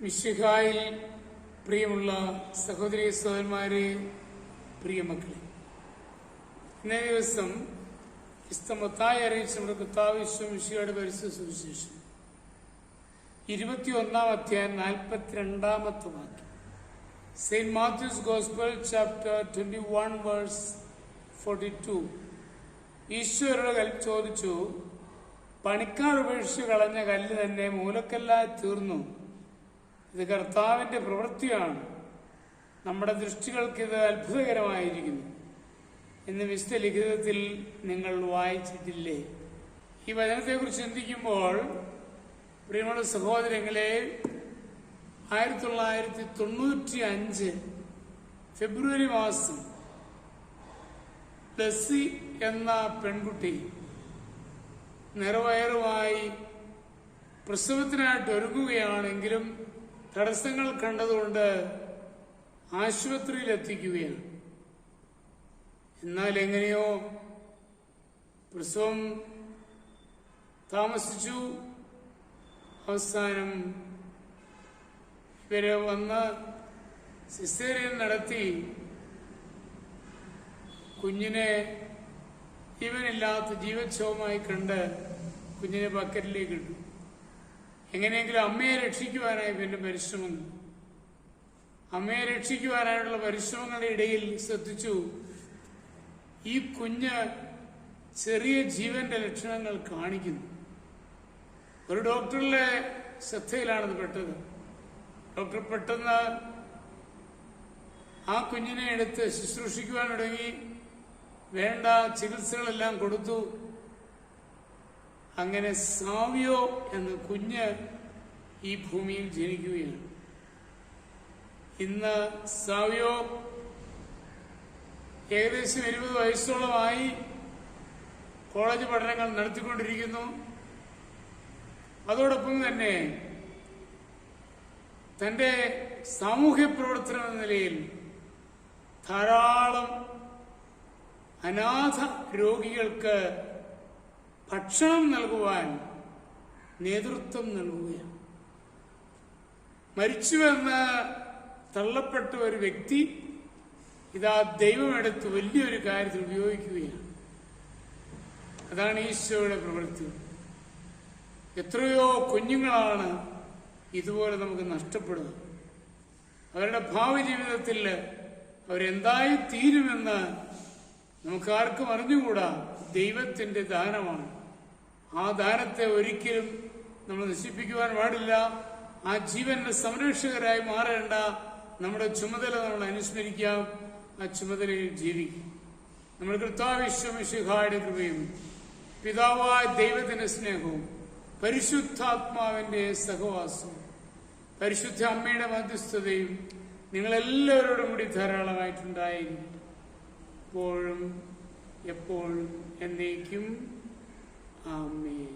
മിശിഹായിൽ പ്രിയമുള്ള സഹോദരി സഹോദരന്മാരെ, പ്രിയമക്കളെ, ഇന്നേ ദിവസം മത്തായി അറിയിച്ച നമ്മുടെ കർത്താവ് മിശിഹായുടെ പരിശുദ്ധ സുവിശേഷം 21-ാം അധ്യായം 42-ാമത്തെ വാക്യം. Saint Matthew's gospel chapter 21 verse 42. ഈശോയോട് ചോദിച്ചു, പണിക്കാർ ഉപേക്ഷിച്ചു കളഞ്ഞ കല്ല് തന്നെ മൂലക്കല്ലായി തീർന്നു. ഇത് കർത്താവിന്റെ പ്രവൃത്തിയാണ്. നമ്മുടെ ദൃഷ്ടികൾക്കിത് അത്ഭുതകരമായിരിക്കുന്നു എന്ന് വിശുദ്ധ ലിഖിതത്തിൽ നിങ്ങൾ വായിച്ചിട്ടില്ലേ? ഈ വചനത്തെക്കുറിച്ച് ചിന്തിക്കുമ്പോൾ പ്രിയമുള്ള സഹോദരങ്ങളെ, 1995 ഫെബ്രുവരി മാസം ലസ്സി എന്ന പെൺകുട്ടി നിറവയറുമായി പ്രസവത്തിനായിട്ട് ഒരുങ്ങുകയാണെങ്കിലും തടസ്സങ്ങൾ കണ്ടതുകൊണ്ട് ആശുപത്രിയിൽ എത്തിക്കുകയാണ്. എന്നാൽ എങ്ങനെയോ പ്രസവം താമസിച്ചു. അവസാനം ഇവരെ വന്ന് സിസേറിയൻ നടത്തി കുഞ്ഞിനെ ജീവനില്ലാത്ത ജീവച്ഛവമായി കണ്ട് കുഞ്ഞിനെ ബക്കറ്റിലേക്ക് ഇട്ടു. എങ്ങനെയെങ്കിലും അമ്മയെ രക്ഷിക്കുവാനായി പിന്നെ പരിശ്രമം. അമ്മയെ രക്ഷിക്കുവാനായിട്ടുള്ള പരിശ്രമങ്ങളുടെ ഇടയിൽ ശ്രദ്ധിച്ചു, ഈ കുഞ്ഞ് ചെറിയ ജീവന്റെ ലക്ഷണങ്ങൾ കാണിക്കുന്നു. ഒരു ഡോക്ടറുടെ ശ്രദ്ധയിലാണത് പെട്ടത്. ഡോക്ടർ പെട്ടെന്ന് ആ കുഞ്ഞിനെ എടുത്ത് ശുശ്രൂഷിക്കുവാൻ തുടങ്ങി. വേണ്ട ചികിത്സകളെല്ലാം കൊടുത്തു. അങ്ങനെ സാവിയോ എന്ന കുഞ്ഞ് ഈ ഭൂമിയിൽ ജനിക്കുകയാണ്. ഇന്ന് സാവിയോ ഏകദേശം 20 വയസ്സോളമായി കോളേജ് പഠനങ്ങൾ നടത്തിക്കൊണ്ടിരിക്കുന്നു. അതോടൊപ്പം തന്നെ തന്റെ സാമൂഹ്യ പ്രവർത്തനം എന്ന നിലയിൽ ധാരാളം അനാഥ രോഗികൾക്ക് ഭക്ഷണം നൽകുവാൻ നേതൃത്വം നൽകുകയാണ്. മരിച്ചുവെന്ന് തള്ളപ്പെട്ട ഒരു വ്യക്തി ഇതാ ദൈവമെടുത്ത് വലിയൊരു കാര്യത്തിൽ ഉപയോഗിക്കുകയാണ്. അതാണ് ഈശോയുടെ പ്രവൃത്തി. എത്രയോ കുഞ്ഞുങ്ങളാണ് ഇതുപോലെ നമുക്ക് നഷ്ടപ്പെടുക. അവരുടെ ഭാവി ജീവിതത്തിൽ അവരെന്തായി തീരുമെന്ന് നമുക്കാർക്കും അറിഞ്ഞുകൂടാ. ദൈവത്തിന്റെ ദാനമാണ്. ആ ദാനത്തെ ഒരിക്കലും നമ്മൾ നശിപ്പിക്കുവാൻ പാടില്ല. ആ ജീവന്റെ സംരക്ഷകരായി മാറേണ്ട നമ്മുടെ ചുമതല നമ്മൾ അനുസ്മരിക്കാം. ആ ചുമതലയിൽ ജീവിക്കും. നമ്മൾ കർത്താവ് മിശിഹായുടെ കൃപയും പിതാവായ ദൈവത്തിന്റെ സ്നേഹവും പരിശുദ്ധാത്മാവിന്റെ സഹവാസവും പരിശുദ്ധ അമ്മയുടെ മധ്യസ്ഥതയും നിങ്ങളെല്ലാവരോടും കൂടി ധാരാളമായിട്ടുണ്ടായിരിക്കും. എപ്പോഴും എപ്പോഴും എന്നേക്കും. ആമേൻ.